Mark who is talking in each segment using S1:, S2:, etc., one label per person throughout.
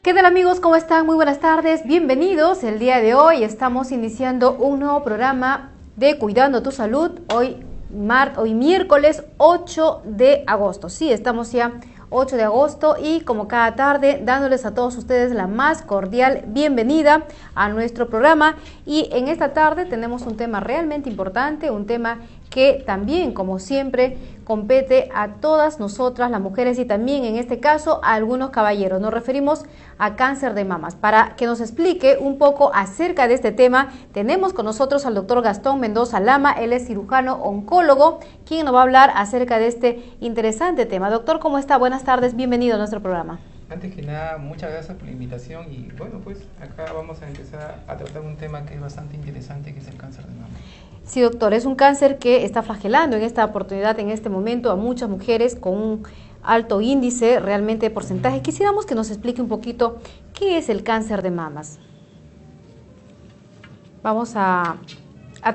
S1: ¿Qué tal amigos? ¿Cómo están? Muy buenas tardes, bienvenidos. El día de hoy estamos iniciando un nuevo programa de Cuidando tu Salud, hoy miércoles 8 de agosto. Sí, estamos ya 8 de agosto y como cada tarde dándoles a todos ustedes la más cordial bienvenida a nuestro programa. Y en esta tarde tenemos un tema realmente importante, un tema que también, como siempre, compete a todas nosotras, las mujeres, y también en este caso a algunos caballeros. Nos referimos a cáncer de mamas. Para que nos explique un poco acerca de este tema, tenemos con nosotros al doctor Gastón Mendoza Lama. Él es cirujano oncólogo, quien nos va a hablar acerca de este interesante tema. Doctor, ¿cómo está? Buenas tardes, bienvenido a nuestro programa.
S2: Antes que nada, muchas gracias por la invitación y bueno, pues acá vamos a empezar a tratar un tema que es bastante interesante, que es el cáncer de mama.
S1: Sí, doctor, es un cáncer que está flagelando en esta oportunidad, en este momento, a muchas mujeres con un alto índice realmente de porcentaje. Quisiéramos que nos explique un poquito qué es el cáncer de mamas. Vamos a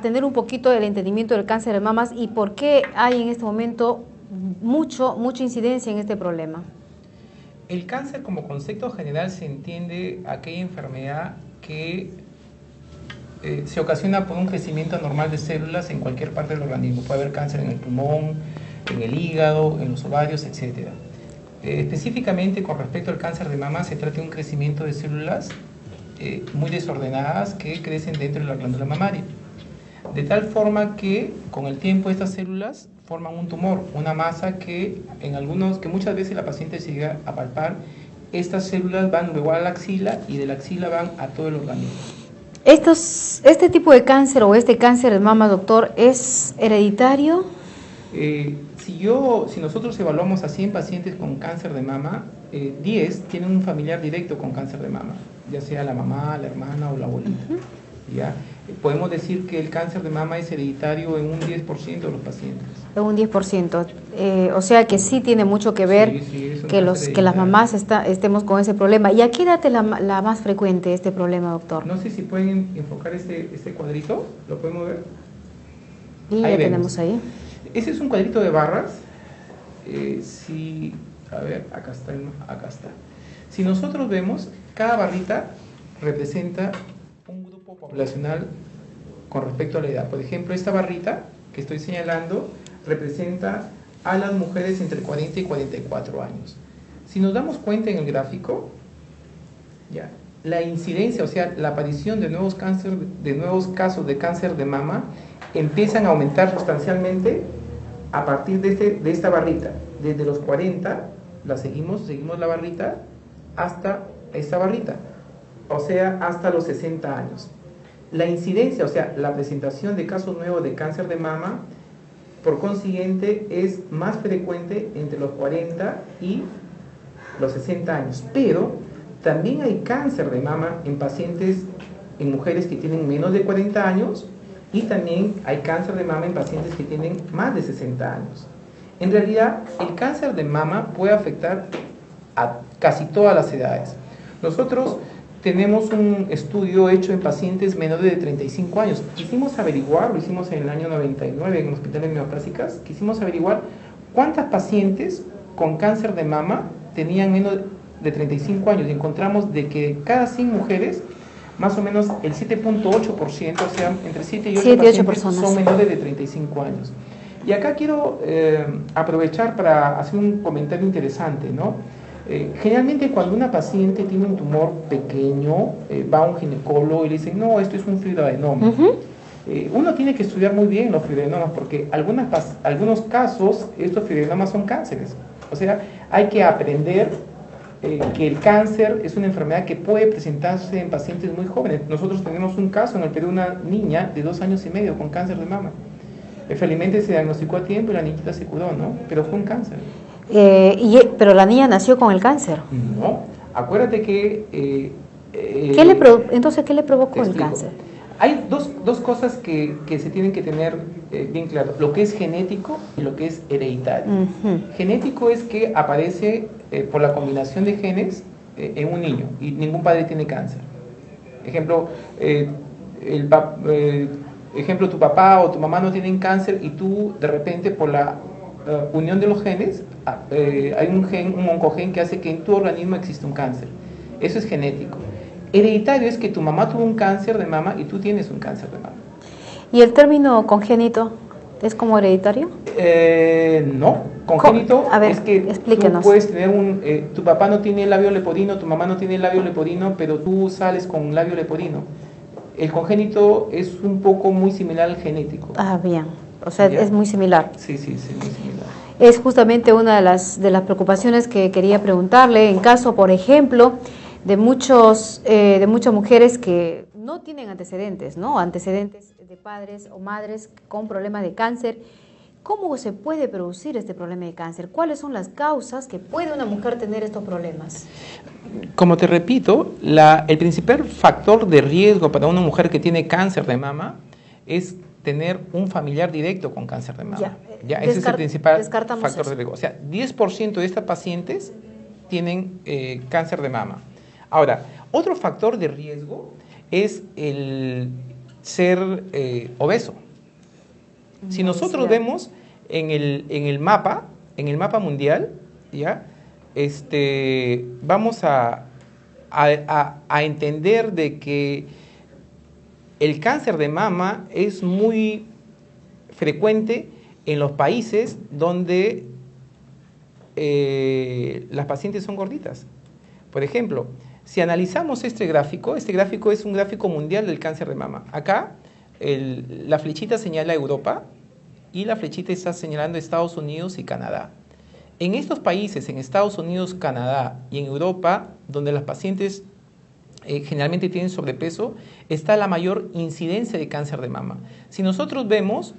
S1: tener un poquito el entendimiento del cáncer de mamas y por qué hay en este momento mucha incidencia en este problema.
S2: El cáncer como concepto general se entiende aquella enfermedad que se ocasiona por un crecimiento anormal de células en cualquier parte del organismo. Puede haber cáncer en el pulmón, en el hígado, en los ovarios, etc. Específicamente con respecto al cáncer de mama se trata de un crecimiento de células muy desordenadas que crecen dentro de la glándula mamaria. De tal forma que con el tiempo estas células forman un tumor, una masa que muchas veces la paciente se llega a palpar. Estas células van luego a la axila y de la axila van a todo el organismo.
S1: ¿Este tipo de cáncer o este cáncer de mama, doctor, es hereditario?
S2: Si nosotros evaluamos a 100 pacientes con cáncer de mama, 10 tienen un familiar directo con cáncer de mama, ya sea la mamá, la hermana o la abuelita. ¿Ya? Podemos decir que el cáncer de mama es hereditario en un 10% de los pacientes. En
S1: un 10%, o sea que sí tiene mucho que ver que las mamás estemos con ese problema. ¿Y a qué edad es la más frecuente este problema, doctor?
S2: No sé si pueden enfocar este cuadrito, ¿lo podemos ver?
S1: Y
S2: ahí
S1: ya tenemos ahí.
S2: Ese es un cuadrito de barras. A ver, acá está. Si nosotros vemos, cada barrita representa un grupo poblacional con respecto a la edad. Por ejemplo, esta barrita que estoy señalando representa a las mujeres entre 40 y 44 años. Si nos damos cuenta en el gráfico, ya, la incidencia, o sea, la aparición de nuevos casos de cáncer de mama empiezan a aumentar sustancialmente a partir de esta barrita. Desde los 40, seguimos la barrita hasta esta barrita, o sea, hasta los 60 años. La incidencia, o sea, la presentación de casos nuevos de cáncer de mama, por consiguiente, es más frecuente entre los 40 y los 60 años. Pero también hay cáncer de mama en mujeres que tienen menos de 40 años, y también hay cáncer de mama en pacientes que tienen más de 60 años. En realidad, el cáncer de mama puede afectar a casi todas las edades. Nosotros tenemos un estudio hecho en pacientes menores de 35 años. Quisimos averiguar, lo hicimos en el año 99 en hospitales neoplásicas, quisimos averiguar cuántas pacientes con cáncer de mama tenían menos de 35 años y encontramos de que cada 100 mujeres, más o menos el 7.8%, o sea, entre 7 y 8 pacientes son menores de 35 años. Y acá quiero aprovechar para hacer un comentario interesante, ¿no? Generalmente cuando una paciente tiene un tumor pequeño, va a un ginecólogo y le dicen, no, esto es un fibroadenoma. Uno tiene que estudiar muy bien los fibroadenomas porque algunos casos estos fibroadenomas son cánceres. O sea, hay que aprender que el cáncer es una enfermedad que puede presentarse en pacientes muy jóvenes. Nosotros tenemos un caso en el Perú, una niña de 2 años y medio con cáncer de mama. Felizmente se diagnosticó a tiempo y la niñita se curó, ¿no? Pero fue un cáncer.
S1: Pero la niña nació con el cáncer.
S2: No, acuérdate que...
S1: Entonces, ¿qué le provocó el cáncer?
S2: Hay dos cosas que se tienen que tener bien claro, lo que es genético y lo que es hereditario. Genético es que aparece por la combinación de genes en un niño y ningún padre tiene cáncer. Ejemplo, tu papá o tu mamá no tienen cáncer y tú de repente por la unión de los genes hay un oncogen que hace que en tu organismo exista un cáncer. Eso es genético. Hereditario es que tu mamá tuvo un cáncer de mama y tú tienes un cáncer de mama.
S1: ¿Y el término congénito es como hereditario?
S2: No, congénito
S1: A ver,
S2: es que
S1: explíquenos.
S2: tú puedes tener tu papá no tiene el labio leporino, tu mamá no tiene el labio leporino, pero tú sales con labio leporino. El congénito es un poco muy similar al genético.
S1: Ah, bien. O sea,
S2: ¿Ya?
S1: es muy similar.
S2: Sí, muy similar.
S1: Es justamente una de las preocupaciones que quería preguntarle, en caso, por ejemplo, de muchas mujeres que no tienen antecedentes, ¿no? Antecedentes de padres o madres con problemas de cáncer. ¿Cómo se puede producir este problema de cáncer? ¿Cuáles son las causas que puede una mujer tener estos problemas?
S2: Como te repito, el principal factor de riesgo para una mujer que tiene cáncer de mama es tener un familiar directo con cáncer de mama. Ya, ese es el principal factor de riesgo. O sea, 10% de estas pacientes tienen cáncer de mama. Ahora, otro factor de riesgo es el ser obeso. Si nosotros vemos en el mapa mundial, ¿ya? Vamos a entender de que el cáncer de mama es muy frecuente en los países donde las pacientes son gorditas. Por ejemplo, si analizamos este gráfico es un gráfico mundial del cáncer de mama. Acá la flechita señala Europa y la flechita está señalando Estados Unidos y Canadá. En estos países, en Estados Unidos, Canadá y en Europa, donde las pacientes generalmente tienen sobrepeso, está la mayor incidencia de cáncer de mama. Si nosotros vemos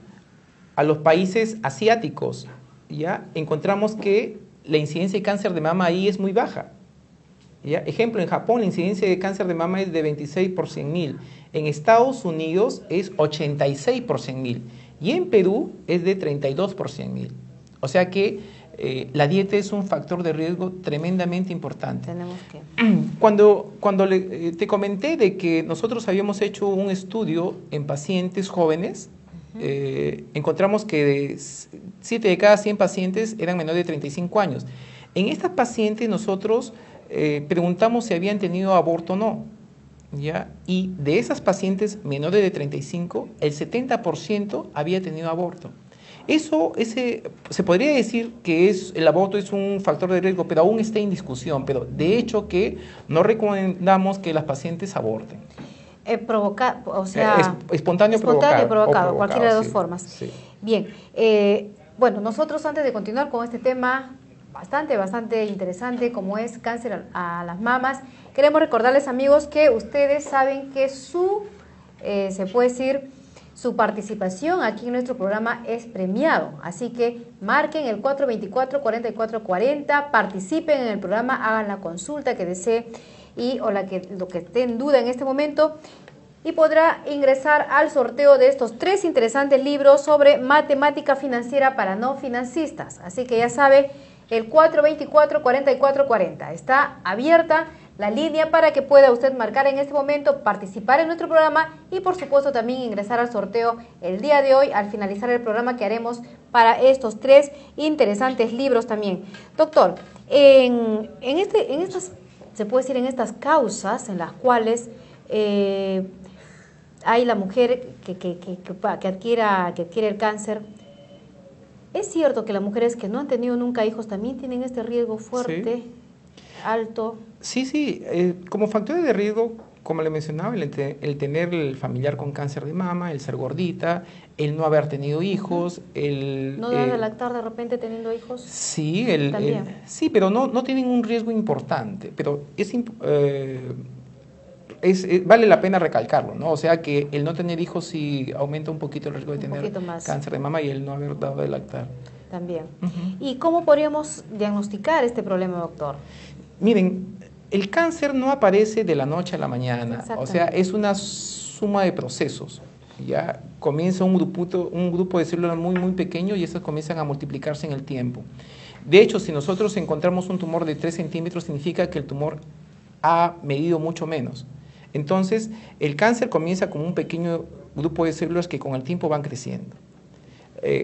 S2: a los países asiáticos, ¿ya? Encontramos que la incidencia de cáncer de mama ahí es muy baja. ¿Ya? Ejemplo, en Japón la incidencia de cáncer de mama es de 26 por 100.000. En Estados Unidos es 86 por 100.000. Y en Perú es de 32 por 100.000. O sea que la dieta es un factor de riesgo tremendamente importante.
S1: Tenemos que...
S2: Cuando te comenté de que nosotros habíamos hecho un estudio en pacientes jóvenes, encontramos que 7 de cada 100 pacientes eran menores de 35 años. En estas pacientes nosotros preguntamos si habían tenido aborto o no, ¿ya? Y de esas pacientes menores de 35, el 70% había tenido aborto. Se podría decir que el aborto es un factor de riesgo, pero aún está en discusión. Pero de hecho que no recomendamos que las pacientes aborten. Espontáneo
S1: provocado, cualquiera de las dos formas.
S2: Sí.
S1: Bien, bueno, nosotros antes de continuar con este tema bastante interesante como es cáncer a las mamas, queremos recordarles, amigos, que ustedes saben que se puede decir, su participación aquí en nuestro programa es premiado, así que marquen el 424-4440, participen en el programa, hagan la consulta que desee o lo que esté en duda en este momento y podrá ingresar al sorteo de estos 3 interesantes libros sobre matemática financiera para no financistas. Así que ya sabe, el 424-4440 está abierta la línea para que pueda usted marcar en este momento, participar en nuestro programa y por supuesto también ingresar al sorteo el día de hoy al finalizar el programa que haremos para estos 3 interesantes libros también. Doctor, en estas, se puede decir, en estas causas en las cuales hay la mujer que adquiere el cáncer, ¿es cierto que las mujeres que no han tenido nunca hijos también tienen este riesgo fuerte? Sí. Alto.
S2: Sí, como factores de riesgo, como le mencionaba, el tener el familiar con cáncer de mama, el ser gordita, el no haber tenido hijos,
S1: ¿No deben de lactar de repente teniendo hijos?
S2: Sí, sí, pero no tienen un riesgo importante, pero vale la pena recalcarlo, ¿no? O sea que el no tener hijos sí aumenta un poquito el riesgo de tener cáncer de mama y el no haber dado de lactar.
S1: También. ¿Y cómo podríamos diagnosticar este problema, doctor?
S2: Miren, el cáncer no aparece de la noche a la mañana, o sea, es una suma de procesos. Ya comienza un grupo de células muy pequeño y estas comienzan a multiplicarse en el tiempo. De hecho, si nosotros encontramos un tumor de 3 centímetros, significa que el tumor ha medido mucho menos. Entonces, el cáncer comienza como un pequeño grupo de células que con el tiempo van creciendo.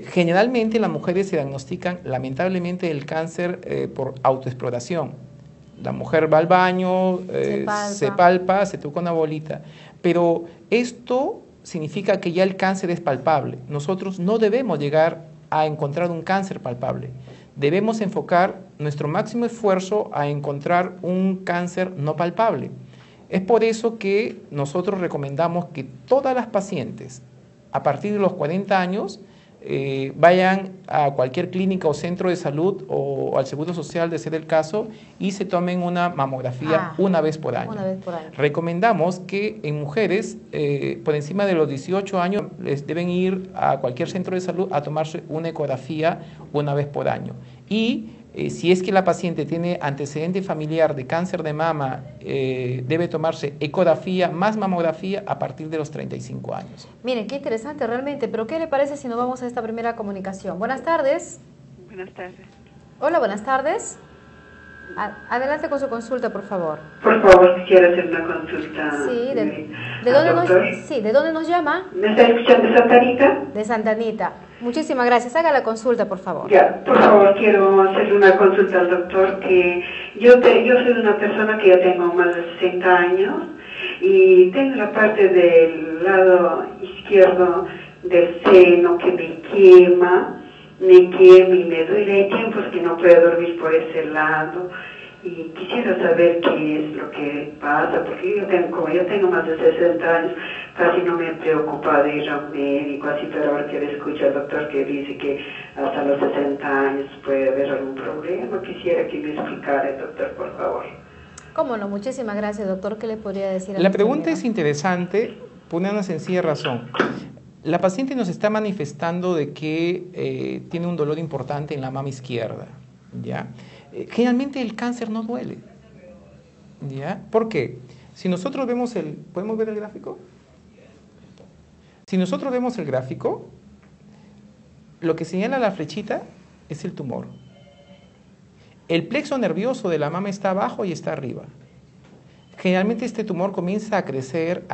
S2: Generalmente las mujeres se diagnostican lamentablemente el cáncer por autoexploración. La mujer va al baño,
S1: se palpa,
S2: se toca una bolita, pero esto significa que ya el cáncer es palpable. Nosotros no debemos llegar a encontrar un cáncer palpable. Debemos enfocar nuestro máximo esfuerzo a encontrar un cáncer no palpable. Es por eso que nosotros recomendamos que todas las pacientes a partir de los 40 años vayan a cualquier clínica o centro de salud o al Seguro Social, de ser el caso, y se tomen una mamografía una vez por año. Recomendamos que en mujeres por encima de los 18 años les deben ir a cualquier centro de salud a tomarse una ecografía una vez por año. Y si es que la paciente tiene antecedente familiar de cáncer de mama, debe tomarse ecografía más mamografía a partir de los 35 años.
S1: Miren, qué interesante realmente, pero ¿qué le parece si nos vamos a esta primera comunicación? Buenas tardes.
S3: Buenas tardes.
S1: Hola, buenas tardes. Adelante con su consulta, por favor.
S3: Por favor, quiero hacer una consulta.
S1: Sí, ¿de dónde nos llama?
S3: ¿Me está escuchando de Santa Anita?
S1: De Santa Anita. Muchísimas gracias. Haga la consulta, por favor.
S3: Ya, por favor, quiero hacerle una consulta al doctor, que yo soy una persona que ya tengo más de 60 años y tengo la parte del lado izquierdo del seno que me quema y me duele. Hay tiempos que no puedo dormir por ese lado y quisiera saber qué es lo que pasa, porque como yo tengo más de 60 años, casi no me preocupa de ir a un médico, así, pero ahora que le escucho al doctor que dice que hasta los 60 años puede haber algún problema, quisiera que me explicara el doctor, por favor.
S1: Cómo no, muchísimas gracias, doctor. ¿Qué le podría decir?
S2: La pregunta es interesante por una sencilla razón. La paciente nos está manifestando de que tiene un dolor importante en la mama izquierda, ¿ya? Generalmente el cáncer no duele, ¿ya? ¿Por qué? Si nosotros vemos ¿podemos ver el gráfico? Si nosotros vemos el gráfico, lo que señala la flechita es el tumor. El plexo nervioso de la mama está abajo y está arriba. Generalmente este tumor comienza a crecer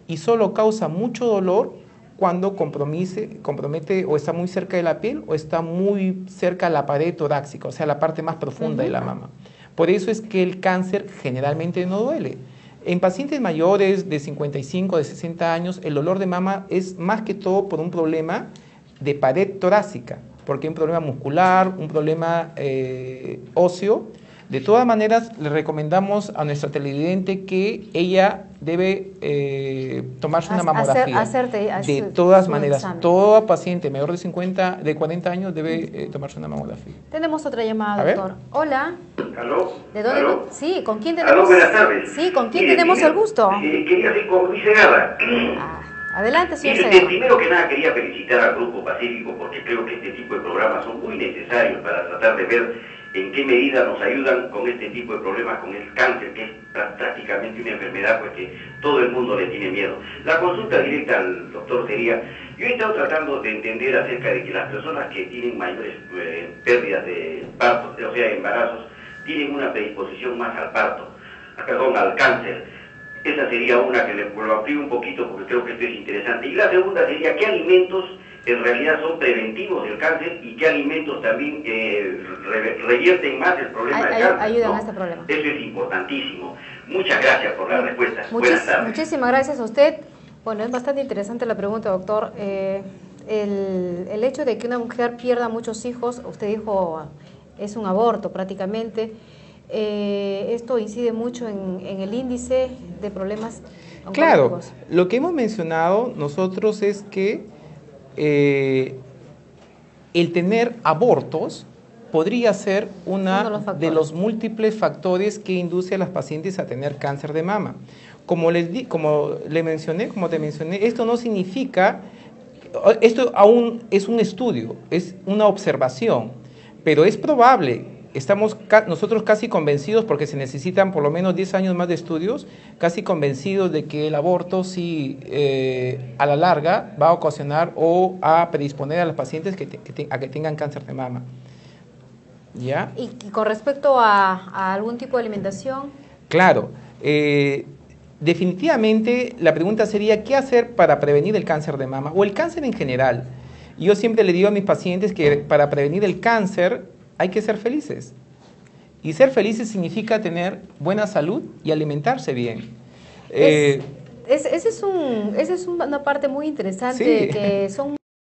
S2: y solo causa mucho dolor cuando compromete o está muy cerca de la piel o está muy cerca de la pared torácica, o sea, la parte más profunda de la mama. Por eso es que el cáncer generalmente no duele. En pacientes mayores de 55, de 60 años, el dolor de mama es más que todo por un problema de pared torácica, porque hay un problema muscular, un problema óseo. De todas maneras, le recomendamos a nuestra televidente que ella debe tomarse una mamografía. De todas maneras, toda paciente mayor de 40 años debe tomarse una mamografía.
S1: Tenemos otra llamada, doctor. Hola.
S4: ¿Aló?
S1: ¿De dónde?
S4: ¿Aló?
S1: Sí, ¿con quién tenemos?
S4: ¿Aló? Buenas tardes.
S1: Sí, ¿con quién tenemos el gusto?
S4: Quería decir con Luis Segarra.
S1: Adelante, señor
S4: Segarra. Primero que nada quería felicitar al Grupo Pacífico, porque creo que este tipo de programas son muy necesarios para tratar de ver en qué medida nos ayudan con este tipo de problemas, con el cáncer, que es prácticamente una enfermedad pues que todo el mundo le tiene miedo. La consulta directa al doctor sería: yo he estado tratando de entender acerca de que las personas que tienen mayores pérdidas de partos, o sea, embarazos, tienen una predisposición más al parto, al cáncer. Esa sería una que lo amplío un poquito porque creo que esto es interesante. Y la segunda sería: ¿qué alimentos en realidad son preventivos del cáncer y qué alimentos también revierten más el problema del cáncer?
S1: Ayudan a este problema.
S4: Eso es importantísimo. Muchas gracias por la respuesta. Buenas tardes.
S1: Muchísimas gracias a usted. Bueno, es bastante interesante la pregunta, doctor. El hecho de que una mujer pierda muchos hijos, usted dijo, es un aborto prácticamente. Esto incide mucho en el índice de problemas oncológicos.
S2: Claro, lo que hemos mencionado nosotros es que el tener abortos podría ser uno de los múltiples factores que induce a las pacientes a tener cáncer de mama. Como te mencioné, esto no significa, esto aún es un estudio, es una observación, pero es probable. Estamos nosotros casi convencidos, porque se necesitan por lo menos 10 años más de estudios, casi convencidos de que el aborto sí a la larga va a ocasionar o a predisponer a las pacientes a que tengan cáncer de mama. ¿Ya?
S1: ¿Y con respecto a algún tipo de alimentación?
S2: Claro. Definitivamente la pregunta sería: ¿qué hacer para prevenir el cáncer de mama o el cáncer en general? Yo siempre le digo a mis pacientes que para prevenir el cáncer hay que ser felices. Y ser felices significa tener buena salud y alimentarse bien.
S1: Esa es una parte muy interesante,
S2: Sí.
S1: que son